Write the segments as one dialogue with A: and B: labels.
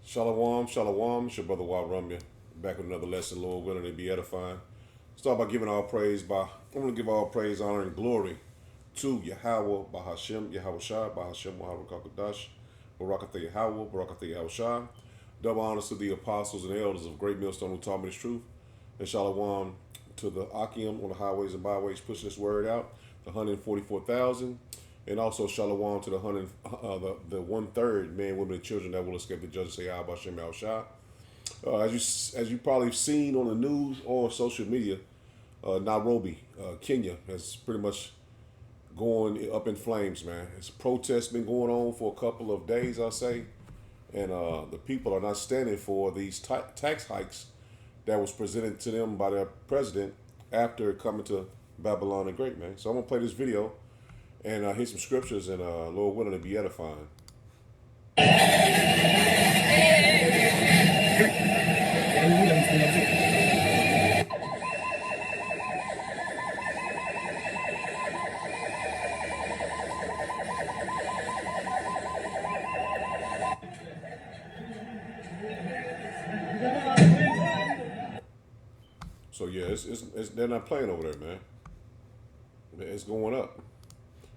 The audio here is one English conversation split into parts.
A: Shalom, shalom. It's your brother Wa Rumya, back with another lesson, Lord willing, to be edifying. Start by giving all praise I'm going to give all praise, honor, and glory to Yahweh, Bahashem, Yahweh Shah, Bahashem, Muhammad Kakadash, Barakatha Yahweh, Barakatha Yahweh Shah. Double honors to the apostles and elders of Great Millstone who taught me this truth. And shalom to the Akim on the highways and byways pushing this word out, the 144,000. And also shalom to the 1/3 men, women, and children that will escape the judgment. Say Abba Shem Al Shah. As you probably seen on the news or social media, Nairobi, Kenya, has pretty much going up in flames, man. It's protests been going on for a couple of days, I'll say, and the people are not standing for these tax hikes that was presented to them by their president after coming to Babylon the Great, man. So I'm gonna play this video and hit some scriptures and Lord willing to be edifying. So yeah, they're not playing over there, man. It's going up,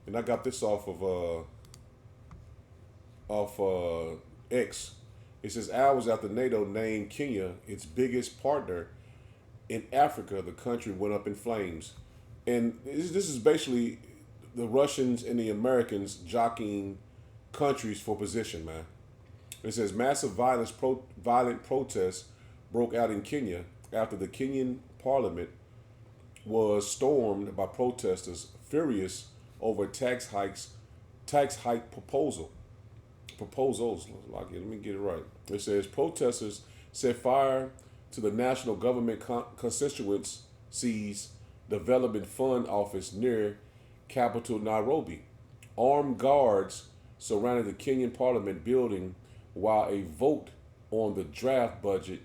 A: and I got this off X. It says hours after NATO named Kenya its biggest partner in Africa, the country went up in flames, and this is basically the Russians and the Americans jockeying countries for position, man. It says massive violent protests broke out in Kenya after the Kenyan parliament was stormed by protesters furious over tax hike proposals. Let me get it right. It says protesters set fire to the national government constituency's development fund office near capital Nairobi. Armed guards surrounded the Kenyan parliament building while a vote on the draft budget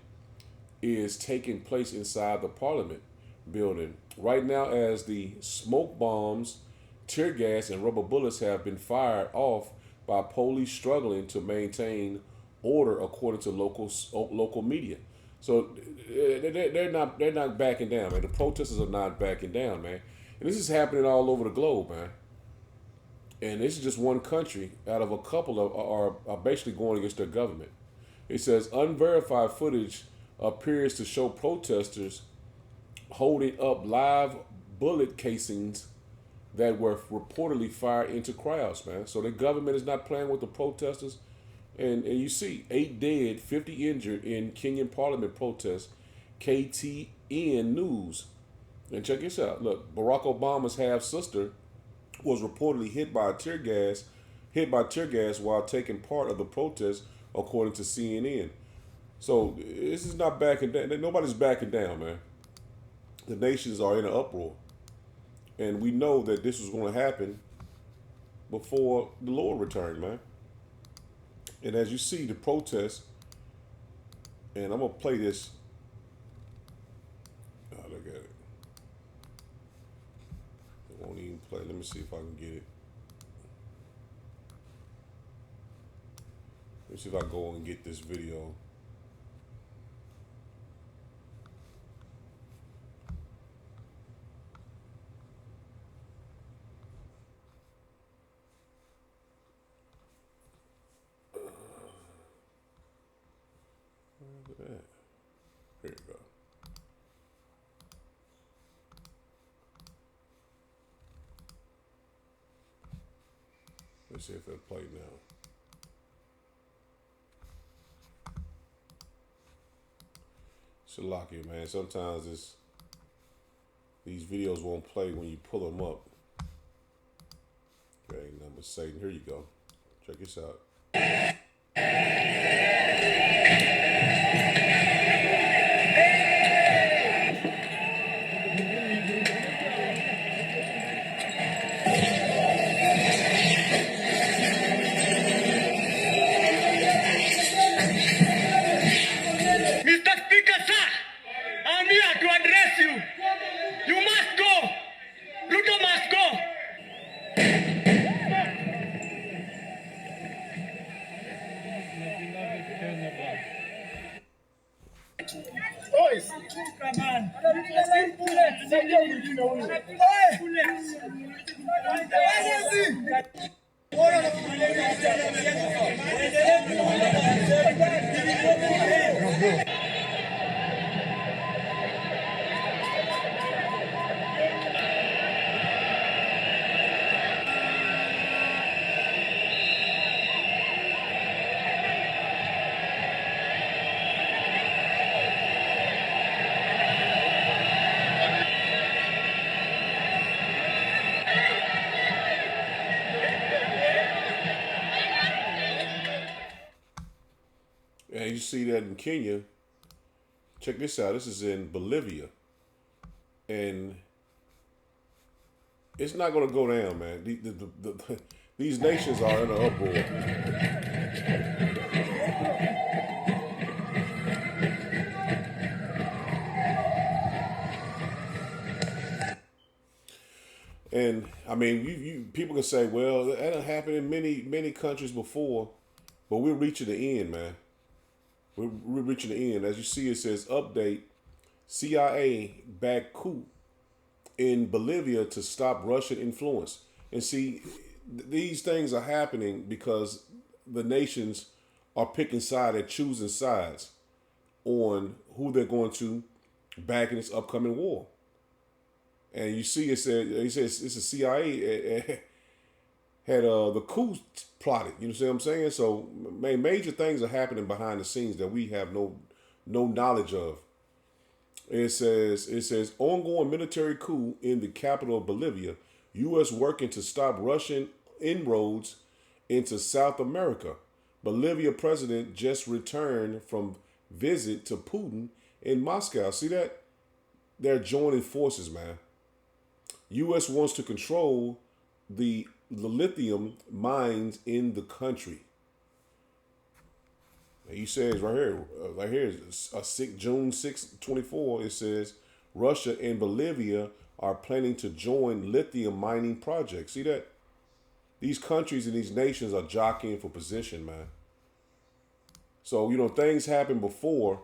A: is taking place inside the parliament building. Right now, as the smoke bombs, tear gas, and rubber bullets have been fired off by police struggling to maintain order, according to local media. So they're not backing down, man. The protesters are not backing down, man. And this is happening all over the globe, man. And this is just one country out of a couple are basically going against their government. It says unverified footage appears to show protesters holding up live bullet casings that were reportedly fired into crowds, man. So the government is not playing with the protesters. And you see 8 dead, 50 injured in Kenyan parliament protests, KTN News. And check this out. Look, Barack Obama's half-sister was reportedly hit by tear gas while taking part of the protest, according to CNN. So this is not backing down. Nobody's backing down, man. The nations are in an uproar. And we know that this was going to happen before the Lord returned, man. And as you see the protests, and I'm going to play this. Oh, look at it. It won't even play. Let me see if I can get it. Let me see if I can go and get this video. Look at that. Here you go. Let's see if it'll play now. Shalakia, man. Sometimes these videos won't play when you pull them up. Okay, number Satan. Here you go. Check this out.
B: Mr. Speaker, sir, I'm here to address you. You must go. Ruto must go. boys. Come on.
A: And you see that in Kenya. Check this out. This is in Bolivia. And it's not going to go down, man. These nations are in an uproar. And I mean, you people can say, well, that happened in many countries before, but we're reaching the end, man. We're reaching the end. As you see, it says update: CIA backed coup in Bolivia to stop Russian influence. And see, these things are happening because the nations are picking sides, they're choosing sides on who they're going to back in this upcoming war. And you see, it says it's a CIA had the coup plotted. You know what I'm saying? So major things are happening behind the scenes that we have no knowledge of. It says ongoing military coup in the capital of Bolivia. U.S. working to stop Russian inroads into South America. Bolivia president just returned from visit to Putin in Moscow. See that? They're joining forces, man. U.S. wants to control the lithium mines in the country. He says right here, June 6, 24, it says Russia and Bolivia are planning to join lithium mining projects. See that? These countries and these nations are jockeying for position, man. So, things happened before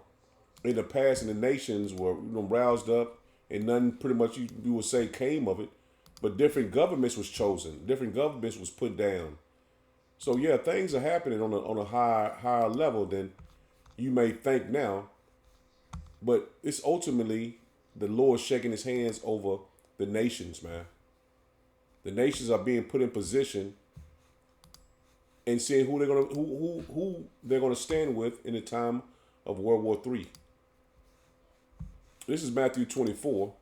A: in the past and the nations were roused up and nothing pretty much you would say came of it. But different governments was chosen. Different governments was put down. So yeah, things are happening on a higher level than you may think now. But it's ultimately the Lord shaking his hands over the nations, man. The nations are being put in position and seeing who they're gonna stand with in the time of World War III. This is Matthew 24.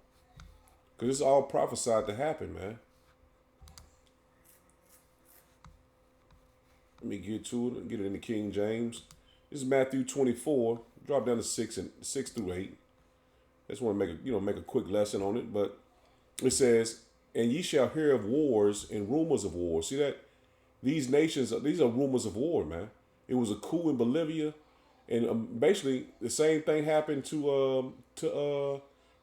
A: Because it's all prophesied to happen, man. Let me get to it and get it in the King James. This is Matthew 24. Drop down to 6 through 8. I just want to make a quick lesson on it. But it says, and ye shall hear of wars and rumors of wars. See that? These nations, these are rumors of war, man. It was a coup in Bolivia. And basically the same thing happened to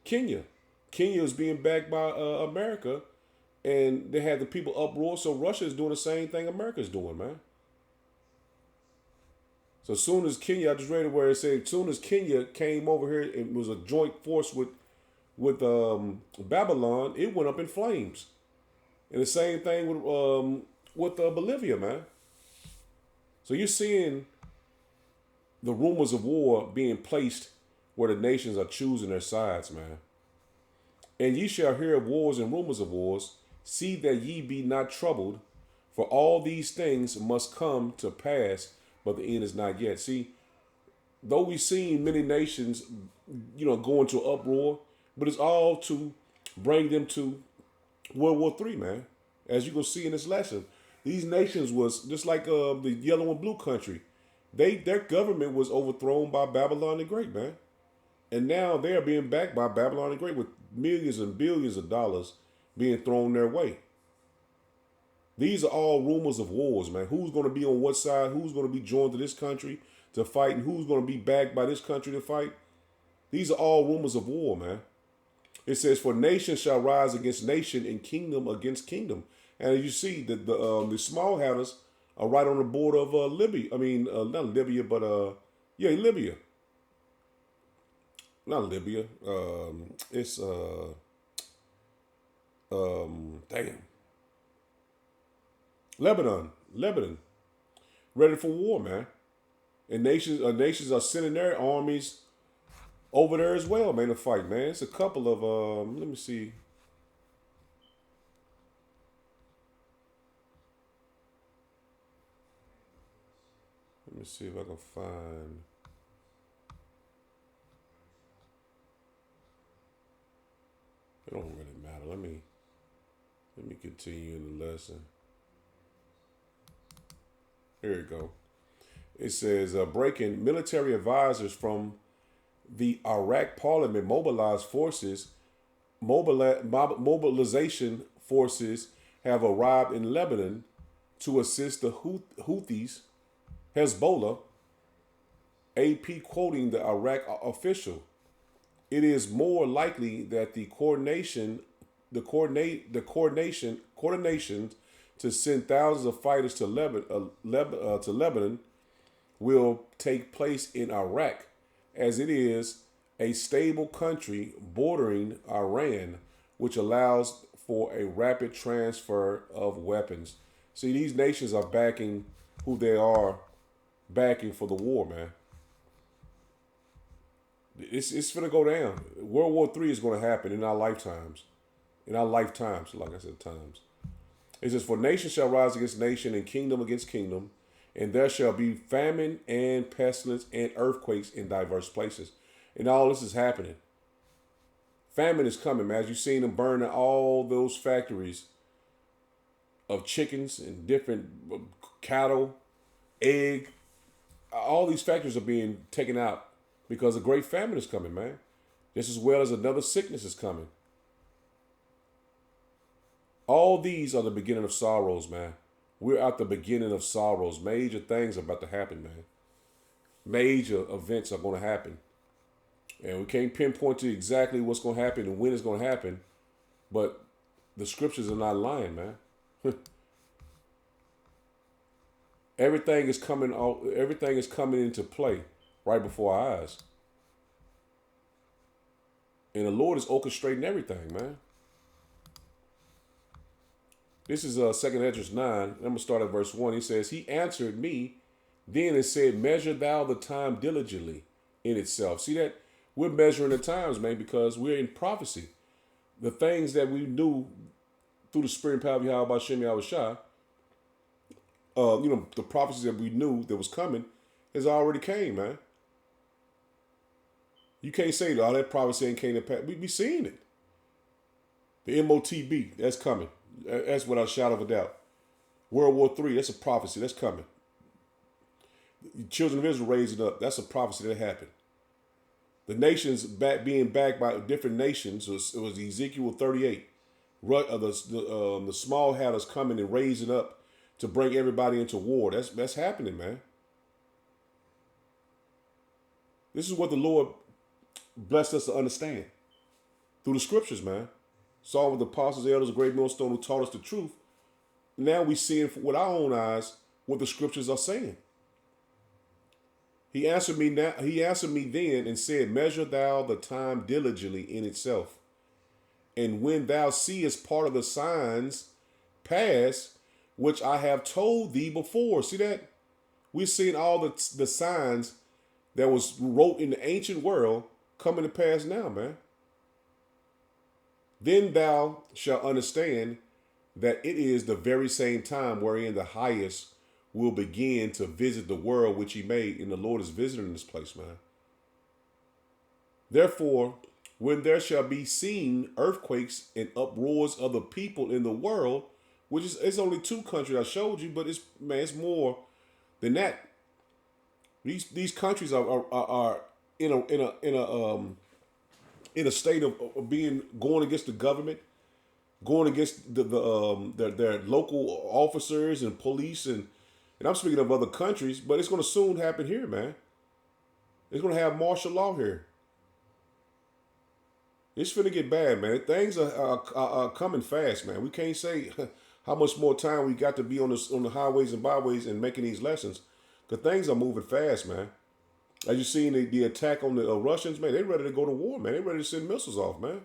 A: Kenya. Kenya is being backed by America, and they had the people uproar. So Russia is doing the same thing America's doing, man. So as soon as Kenya, I just read it where it said, as soon as Kenya came over here, it was a joint force with Babylon. It went up in flames, and the same thing with Bolivia, man. So you're seeing the rumors of war being placed where the nations are choosing their sides, man. And ye shall hear of wars and rumors of wars. See that ye be not troubled, for all these things must come to pass, but the end is not yet. See, though we've seen many nations, go into uproar, but it's all to bring them to World War III, man. As you can see in this lesson, these nations was just like the yellow and blue country. Their government was overthrown by Babylon the Great, man. And now they are being backed by Babylon the Great with millions and billions of dollars being thrown their way. These are all rumors of wars, man. Who's going to be on what side? Who's going to be joined to this country to fight? And who's going to be backed by this country to fight? These are all rumors of war, man. It says, for nation shall rise against nation and kingdom against kingdom. And as you see, the small hatters are right on the border of Libya. I mean, not Libya, but Libya. not Libya. It's damn, Lebanon, ready for war, man. And nations are sending their armies over there as well, man, to fight, man. It's a couple of let me see. Let me see if I can find. It don't really matter. Let me continue in the lesson. Here we go. It says breaking military advisors from the Iraq parliament mobilization forces have arrived in Lebanon to assist the Houthis, Hezbollah. AP quoting the Iraq official. It is more likely that the coordination to send thousands of fighters to Lebanon will take place in Iraq, as it is a stable country bordering Iran, which allows for a rapid transfer of weapons. See, these nations are backing who they are backing for the war, man. It's gonna go down. World War III is gonna happen in our lifetimes. In our lifetimes, like I said, times. It says, for nation shall rise against nation and kingdom against kingdom, and there shall be famine and pestilence and earthquakes in diverse places. And all this is happening. Famine is coming, man. As you've seen them burning all those factories of chickens and different cattle, egg. All these factories are being taken out because a great famine is coming, man. Just as well as another sickness is coming. All these are the beginning of sorrows, man. We're at the beginning of sorrows. Major things are about to happen, man. Major events are going to happen. And we can't pinpoint to exactly what's going to happen and when it's going to happen. But the scriptures are not lying, man. Everything is coming into play right before our eyes. And the Lord is orchestrating everything, man. This is 2 Esdras 9. I'm going to start at verse 1. He says, he answered me then and said, measure thou the time diligently in itself. See that? We're measuring the times, man, because we're in prophecy. The things that we knew through the spirit and power of Yahweh Shem Yahushua, the prophecies that we knew that was coming has already came, man. You can't say that, that prophecy ain't came to pass. We seeing it. The MOTB, that's coming. That's without a shadow of a doubt. World War III, that's a prophecy. That's coming. The children of Israel raising up, that's a prophecy that happened. The nations being backed by different nations, it was Ezekiel 38. The small hatters coming and raising up to bring everybody into war. That's happening, man. This is what the Lord blessed us to understand through the scriptures, man. Saw with the apostles, elders, a great millstone who taught us the truth. Now we seeing with our own eyes what the scriptures are saying. He answered me then and said, measure thou the time diligently in itself. And when thou seest part of the signs pass, which I have told thee before. See that? We're seeing all the signs that was wrote in the ancient world coming to pass now, man. Then thou shalt understand that it is the very same time wherein the highest will begin to visit the world which he made, and the Lord is visiting this place, man. Therefore, when there shall be seen earthquakes and uproars of the people in the world, which is, it's only 2 countries I showed you, but it's more than that. These countries are in a state of being going against the government, going against their local officers and police, and I'm speaking of other countries, but it's going to soon happen here, man. It's going to have martial law here. It's finna get bad, man. Things are coming fast, man. We can't say how much more time we got to be on the highways and byways and making these lessons, because things are moving fast, man. As you seen the attack on the Russians, man, they ready to go to war, man. They ready to send missiles off, man.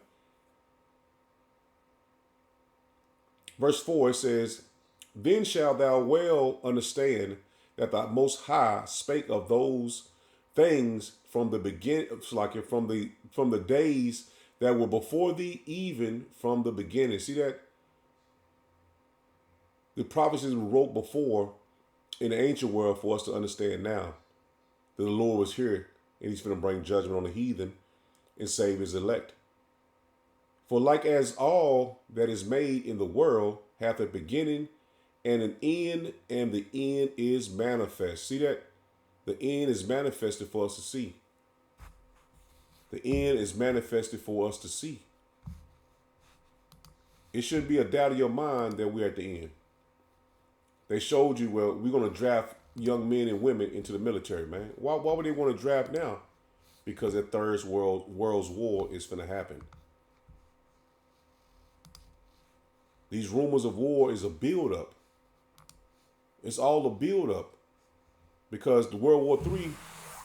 A: Verse 4, it says, then shalt thou well understand that the Most High spake of those things from the begin, like from the days that were before thee, even from the beginning. See that? The prophecies were wrote before in the ancient world for us to understand now that the Lord was here and he's going to bring judgment on the heathen and save his elect. For like as all that is made in the world hath a beginning and an end, and the end is manifest. See that? The end is manifested for us to see. The end is manifested for us to see. It shouldn't be a doubt of your mind that we're at the end. They showed you, well, we're going to draft young men and women into the military, man. Why would they want to draft now? Because that third world's war is going to happen. These rumors of war is a build-up. It's all a build-up. Because the World War III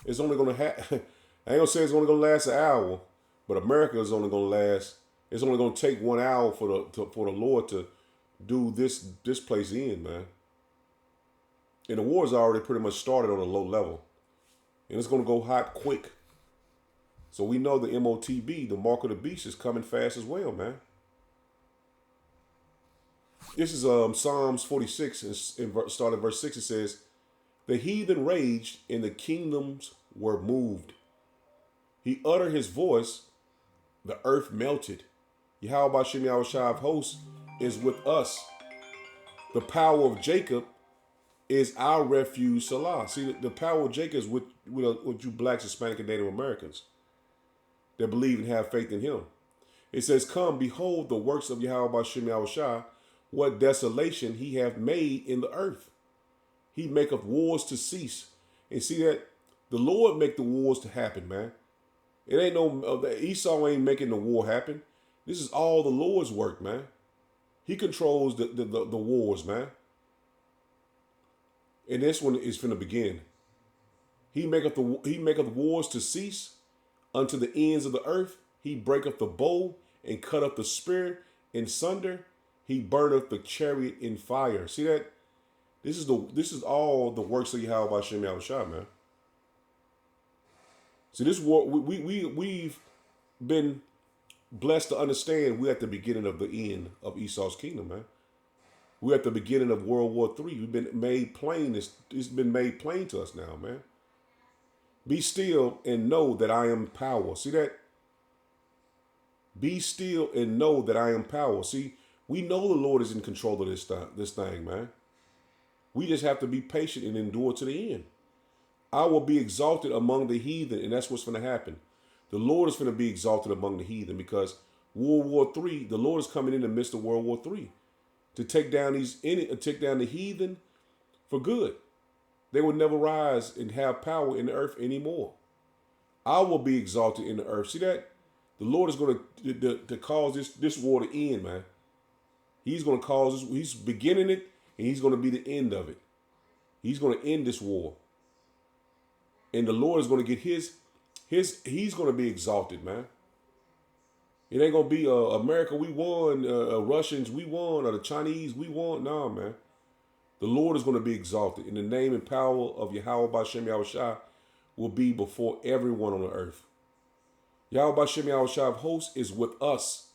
A: is only going to I ain't going to say it's only going to last an hour, but America is only going to last, it's only going to take 1 hour for the Lord to do this place in, man. And the war is already pretty much started on a low level. And it's going to go hot quick. So we know the MOTB, the mark of the beast, is coming fast as well, man. This is Psalms 46, and starting verse 6, it says, the heathen raged, and the kingdoms were moved. He uttered his voice, the earth melted. Yahweh Shem Yahushua of hosts is with us. The power of Jacob is our refuge, Salah. See, the power of Jacob is with you blacks, Hispanic, and Native Americans that believe and have faith in him. It says, come, behold the works of Yahweh Shem Yahushua, what desolation he hath made in the earth. He maketh wars to cease. And see that? The Lord make the wars to happen, man. It ain't no, Esau ain't making the war happen. This is all the Lord's work, man. He controls the wars, man. And this one is finna begin. He maketh wars to cease unto the ends of the earth. He breaketh the bow and cutteth the spear in sunder. He burneth the chariot in fire. See that? This is all the works of Yahweh Shem Yahushua, man. See, this war, we've been blessed to understand we're at the beginning of the end of Esau's kingdom, man. We're at the beginning of World War III. We've been made plain. It's been made plain to us now, man. Be still and know that I am power. See that? Be still and know that I am power. See, we know the Lord is in control of this thing, man. We just have to be patient and endure to the end. I will be exalted among the heathen, and that's what's going to happen. The Lord is going to be exalted among the heathen because World War III, the Lord is coming in the midst of World War III to take down the heathen for good. They will never rise and have power in the earth anymore. I will be exalted in the earth. See that? The Lord is going to cause this war to end, man. He's going to cause this. He's beginning it, and he's going to be the end of it. He's going to end this war. And the Lord is going to get he's going to be exalted, man. It ain't going to be America, we won, Russians, we won, or the Chinese, we won. No, man. The Lord is going to be exalted. In the name and power of Yahweh B'Shem Yahushua will be before everyone on the earth. Yahweh B'Shem Yahushua of hosts is with us.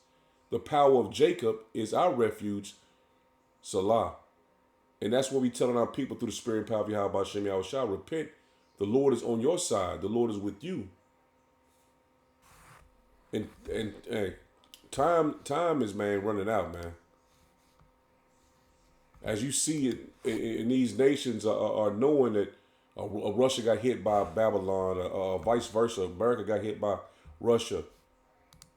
A: The power of Jacob is our refuge, Salah. And that's what we telling our people through the spirit and power of Yahweh B'Shem Yahushua. Repent. The Lord is on your side. The Lord is with you. And hey, time is, man, running out, man. As you see it, in these nations are knowing that Russia got hit by Babylon, vice versa. America got hit by Russia.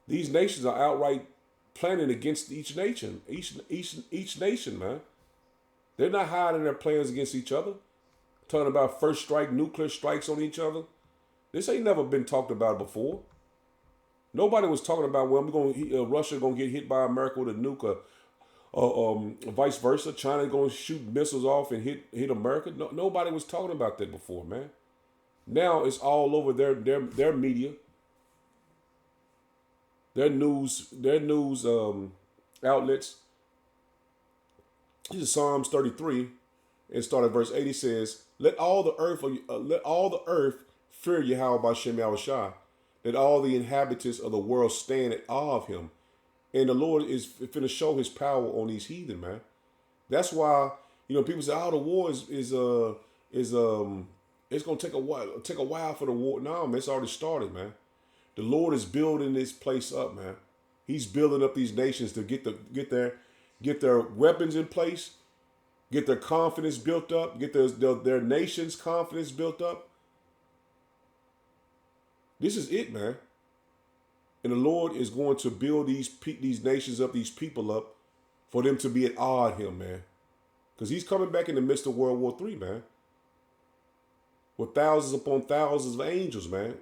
A: These nations are outright planning against each nation. Each nation, man. They're not hiding their plans against each other. Talking about first strike, nuclear strikes on each other. This ain't never been talked about before. Nobody was talking about, well, Russia gonna get hit by America with a nuke, vice versa. China gonna shoot missiles off and hit America. No, nobody was talking about that before, man. Now it's all over their media, their news outlets. This is Psalms 33, and start at verse 80 says, let all the earth fear Yahweh Bashem Yahushua. Let all the inhabitants of the world stand at awe of him. And the Lord is finna show his power on these heathen, man. That's why, people say, "Oh, the war is it's gonna take a while for the war." No, man, it's already started, man. The Lord is building this place up, man. He's building up these nations to get their weapons in place, get their confidence built up, get their nation's confidence built up. This is it, man. And the Lord is going to build these nations up, these people up, for them to be at awe at him, man. Because he's coming back in the midst of World War III, man. With thousands upon thousands of angels, man.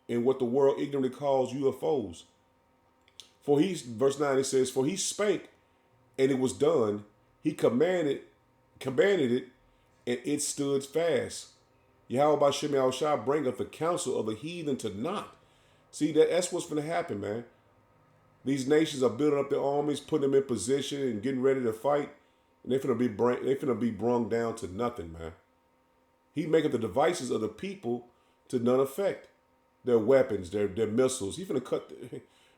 A: And what the world ignorantly calls UFOs. Verse 9, it says, for he spake, and it was done. He commanded it, and it stood fast. Yahweh Bashem Yahushua bringeth the counsel of the heathen to naught. See, that's what's going to happen, man. These nations are building up their armies, putting them in position and getting ready to fight. And they're finna be brung down to nothing, man. He maketh the devices of the people to none effect. Their weapons, their missiles. He finna cut.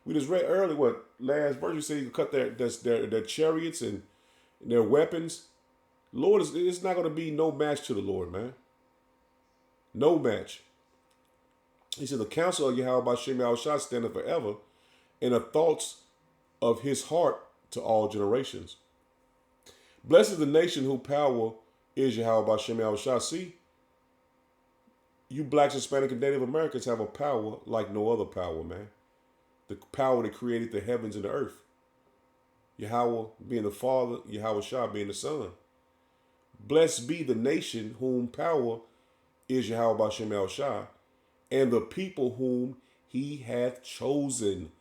A: We just read earlier last verse. You said he could cut their chariots and their weapons. Lord, it's not going to be no match to the Lord, man. No match. He said, the counsel of Yahweh Bashem Yahushua standeth forever, and the thoughts of his heart to all generations. Blessed is the nation whose power is Yahweh Bashem Yahushua. See, you blacks, Hispanic, and Native Americans have a power like no other power, man. The power that created the heavens and the earth. Yahweh being the Father, Yahweh Shah being the Son. Blessed be the nation whom power is Yahweh Bashem Yahushua, and the people whom he hath chosen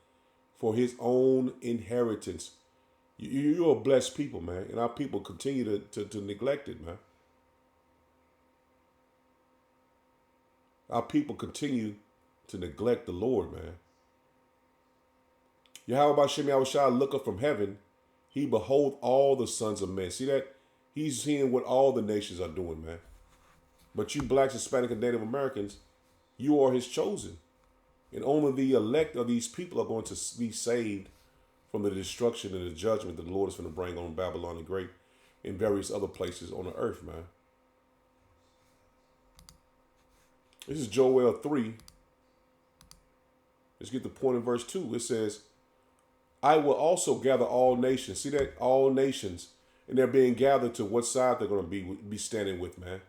A: for his own inheritance. You're a blessed people, man. And our people continue to neglect it, man. Our people continue to neglect the Lord, man. Yahweh Bashem Yahushua looketh from heaven. He behold all the sons of men. See that? He's seeing what all the nations are doing, man. But you blacks, Hispanic, and Native Americans, you are his chosen. And only the elect of these people are going to be saved from the destruction and the judgment that the Lord is going to bring on Babylon the Great and various other places on the earth, man. This is Joel 3. Let's get the point in verse 2. It says, I will also gather all nations. See that? All nations. And they're being gathered to what side they're going to be standing with, man.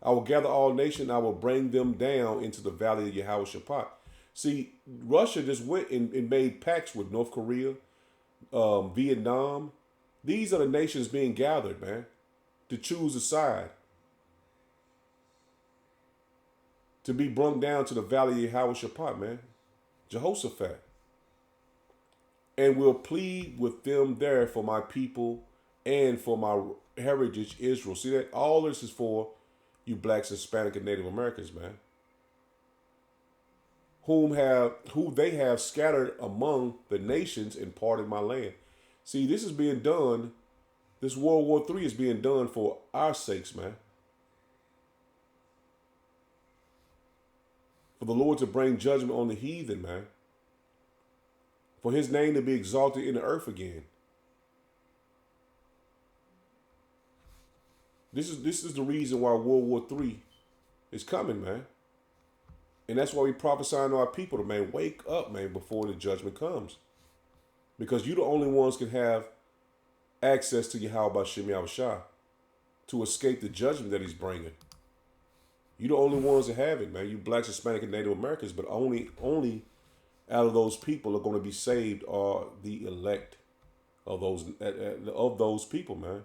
A: I will gather all nations. I will bring them down into the valley of Yehoshaphat. See, Russia just went and made pacts with North Korea, Vietnam. These are the nations being gathered, man, to choose a side. To be brung down to the valley of Yehoshaphat, man. Jehoshaphat. And will plead with them there for my people and for my heritage, Israel. See that? All this is for you blacks, Hispanic, and Native Americans, man. Who they have scattered among the nations and parted my land. See, this is being done. This World War III is being done for our sakes, man. For the Lord to bring judgment on the heathen, man. For his name to be exalted in the earth again. This is the reason why World War III is coming, man. And that's why we prophesying to our people to, man, wake up, man, before the judgment comes. Because you the only ones can have access to Yahweh Bashem Yahushua to escape the judgment that he's bringing. You the only ones that have it, man. You blacks, Hispanic, and Native Americans, but only out of those people are going to be saved are the elect of those people, man.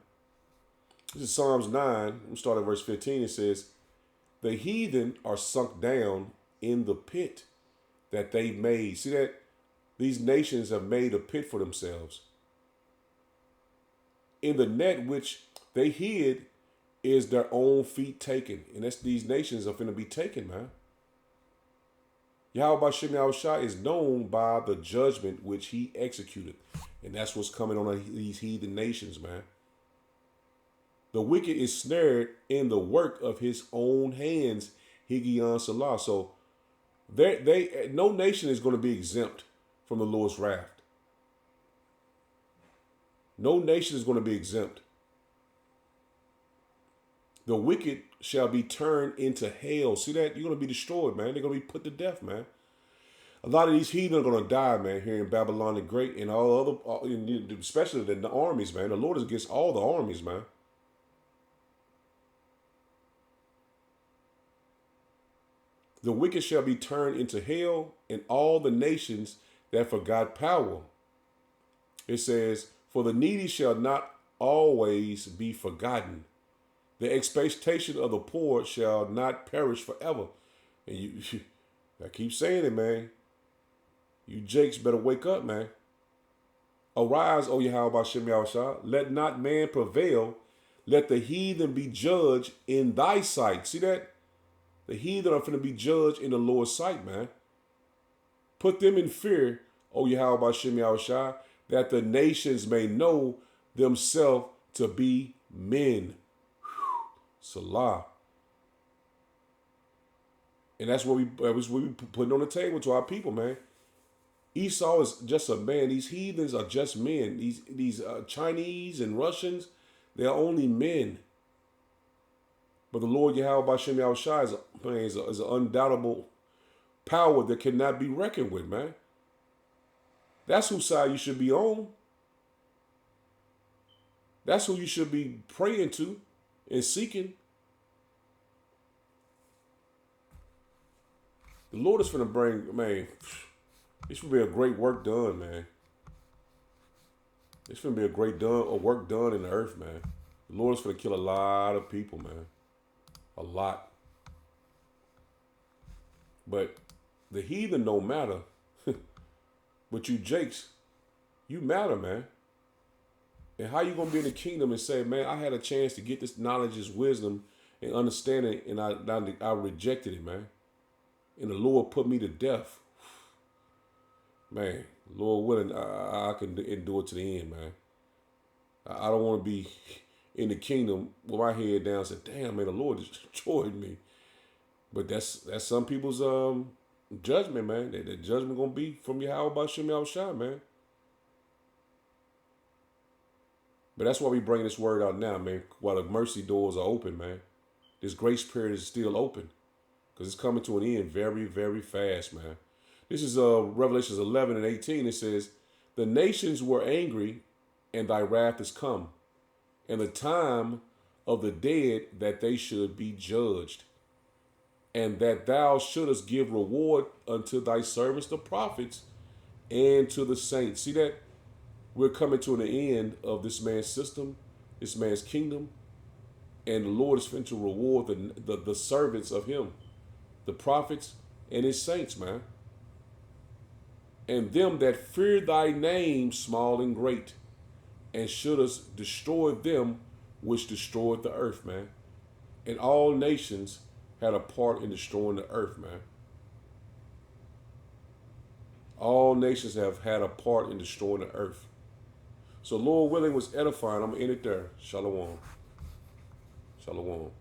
A: This is Psalms 9. We start at verse 15. It says, the heathen are sunk down in the pit that they made. See that? These nations have made a pit for themselves. In the net which they hid is their own feet taken. And that's these nations are finna be taken, man. Yahweh Shem Yahushua is known by the judgment which he executed. And that's what's coming on these heathen nations, man. The wicked is snared in the work of his own hands, Higion Salah. So no nation is going to be exempt from the Lord's wrath. No nation is going to be exempt. The wicked shall be turned into hell. See that? You're going to be destroyed, man. They're going to be put to death, man. A lot of these heathen are going to die, man, here in Babylon the Great and all other, especially the armies, man. The Lord is against all the armies, man. The wicked shall be turned into hell, and all the nations that forgot power. It says, for the needy shall not always be forgotten. The expectation of the poor shall not perish forever. And I keep saying it, man. You Jakes better wake up, man. Arise, O Yahweh Shem Yahushua. Let not man prevail. Let the heathen be judged in thy sight. See that? The heathen are going to be judged in the Lord's sight, man. Put them in fear, O Yahweh Shem Yahushua, that the nations may know themselves to be men. Salah. And that's what we putting on the table to our people, man. Esau is just a man. These heathens are just men. These Chinese and Russians, they're only men. But the Lord Yahweh Shem Yahushua is an undoubtable power that cannot be reckoned with, man. That's whose side you should be on. That's who you should be praying to and seeking. The Lord is going to bring, man, this will be a great work done, man. It's going to be a great work done in the earth, man. The Lord is going to kill a lot of people, man. A lot. But the heathen don't matter. But you Jakes, you matter, man. And how you going to be in the kingdom and say, man, I had a chance to get this knowledge, this wisdom, and understanding, and I rejected it, man. And the Lord put me to death. Man, Lord willing, I can endure to the end, man. I don't want to be in the kingdom with my head down and say, damn, man, the Lord destroyed me. But that's some people's judgment, man. The judgment going to be from Yahweh Shem Yahushua, man. But that's why we bring this word out now, man, while the mercy doors are open, man. This grace period is still open because it's coming to an end very, very fast, man. This is Revelations 11 and 18. It says, the nations were angry and thy wrath is come, and the time of the dead that they should be judged, and that thou shouldest give reward unto thy servants, the prophets, and to the saints. See that? We're coming to an end of this man's system, this man's kingdom, and the Lord is going to reward the servants of him, the prophets and his saints, man. And them that fear thy name, small and great, and shouldest destroy them which destroyed the earth, man. And all nations had a part in destroying the earth, man. All nations have had a part in destroying the earth. So Lord willing was edifying. I'm going to end it there. Shalom. Shalom.